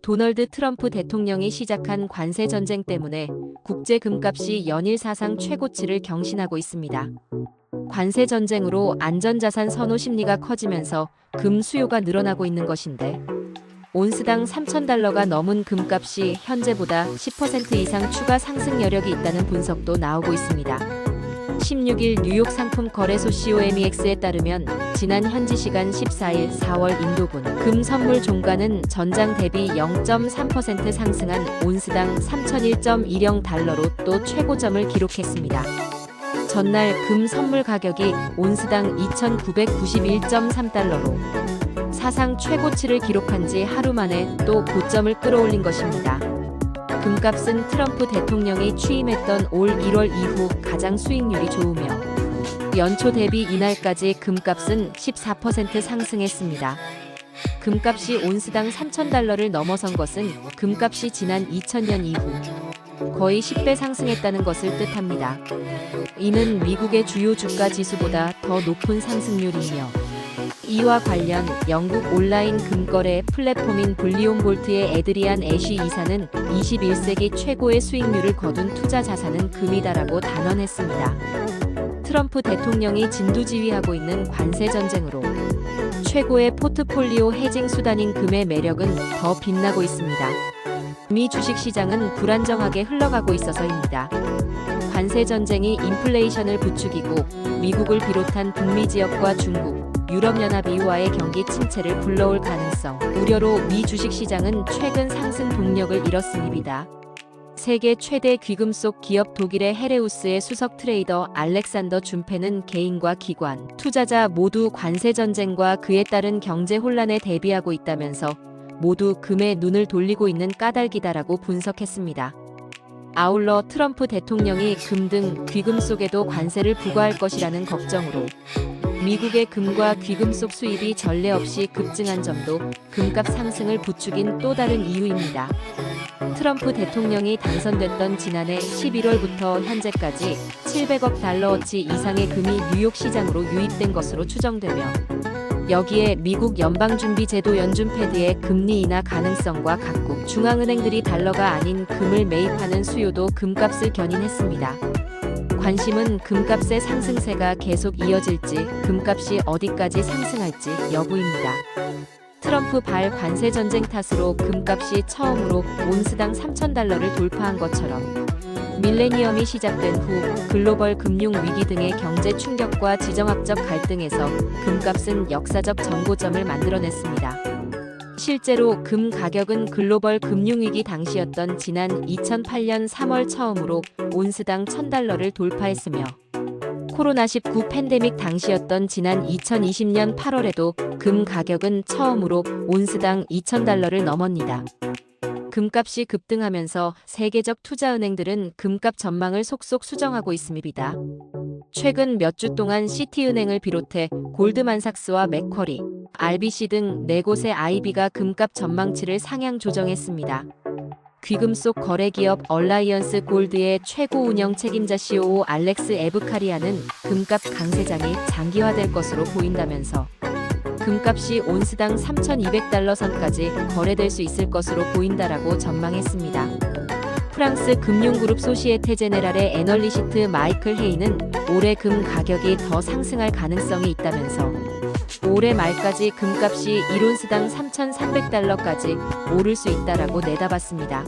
도널드 트럼프 대통령이 시작한 관세 전쟁 때문에 국제 금값이 연일 사상 최고치를 경신하고 있습니다. 관세 전쟁으로 안전자산 선호 심리가 커지면서 금 수요가 늘어나고 있는 것인데, 온스당 3,000달러가 넘은 금값이 현재보다 10% 이상 추가 상승 여력이 있다는 분석도 나오고 있습니다. 16일 뉴욕 상품 거래소 COMEX에 따르면 지난 현지 시간 14일 4월 인도분 금 선물 종가는 전장 대비 0.3% 상승한 온스당 3,001.10달러로 또 최고점을 기록했습니다. 전날 금 선물 가격이 온스당 2,991.3달러로 사상 최고치를 기록한 지 하루 만에 또 고점을 끌어올린 것입니다. 금값은 트럼프 대통령이 취임했던 올 1월 이후 가장 수익률이 좋으며 연초 대비 이날까지 금값은 14% 상승했습니다. 금값이 온스당 3,000달러를 넘어선 것은 금값이 지난 2000년 이후 거의 10배 상승했다는 것을 뜻합니다. 이는 미국의 주요 주가 지수보다 더 높은 상승률이며, 이와 관련 영국 온라인 금거래 플랫폼인 블리옴볼트의 에드리안 애쉬 이사는 21세기 최고의 수익률을 거둔 투자 자산은 금이다라고 단언했습니다. 트럼프 대통령이 진두지휘하고 있는 관세 전쟁으로 최고의 포트폴리오 해징 수단인 금의 매력은 더 빛나고 있습니다. 미 주식시장은 불안정하게 흘러가고 있어서입니다. 관세 전쟁이 인플레이션을 부추기고 미국을 비롯한 북미 지역과 중국, 유럽연합 EU와의 경기 침체를 불러올 가능성 우려로 미 주식시장은 최근 상승 동력을 잃었습니다. 세계 최대 귀금속 기업 독일의 헤레우스의 수석 트레이더 알렉산더 줌페는 개인과 기관, 투자자 모두 관세 전쟁과 그에 따른 경제 혼란에 대비하고 있다면서 모두 금에 눈을 돌리고 있는 까닭이다라고 분석했습니다. 아울러 트럼프 대통령이 금 등 귀금속에도 관세를 부과할 것이라는 걱정으로 미국의 금과 귀금속 수입이 전례 없이 급증한 점도 금값 상승을 부추긴 또 다른 이유입니다. 트럼프 대통령이 당선됐던 지난해 11월부터 현재까지 700억 달러어치 이상의 금이 뉴욕 시장으로 유입된 것으로 추정되며, 여기에 미국 연방준비제도 연준 패드의 금리 인하 가능성과 각국 중앙은행들이 달러가 아닌 금을 매입하는 수요도 금값을 견인했습니다. 관심은 금값의 상승세가 계속 이어질지, 금값이 어디까지 상승할지 여부입니다. 트럼프 발 관세 전쟁 탓으로 금값이 처음으로 온스당 3,000달러를 돌파한 것처럼 밀레니엄이 시작된 후 글로벌 금융 위기 등의 경제 충격과 지정학적 갈등에서 금값은 역사적 정고점을 만들어냈습니다. 실제로 금 가격은 글로벌 금융위기 당시였던 지난 2008년 3월 처음으로 온스당 1,000달러를 돌파했으며, 코로나19 팬데믹 당시였던 지난 2020년 8월에도 금 가격은 처음으로 온스당 2,000달러를 넘었니다. 금값이 급등하면서 세계적 투자은행들은 금값 전망을 속속 수정하고 있습니다. 최근 몇 주 동안 시티은행을 비롯해 골드만삭스와 맥쿼리, RBC 등 4곳의 IB가 금값 전망치를 상향 조정했습니다. 귀금속 거래기업 얼라이언스 골드의 최고 운영 책임자 COO 알렉스 에브카리아는 금값 강세장이 장기화될 것으로 보인다면서 금값이 온스당 3,200달러 선까지 거래될 수 있을 것으로 보인다라고 전망했습니다. 프랑스 금융그룹 소시에테 제네랄의 애널리시트 마이클 헤이는 올해 금 가격이 더 상승할 가능성이 있다면서 올해 말까지 금값이 1온스당 3,300달러까지 오를 수 있다라고 내다봤습니다.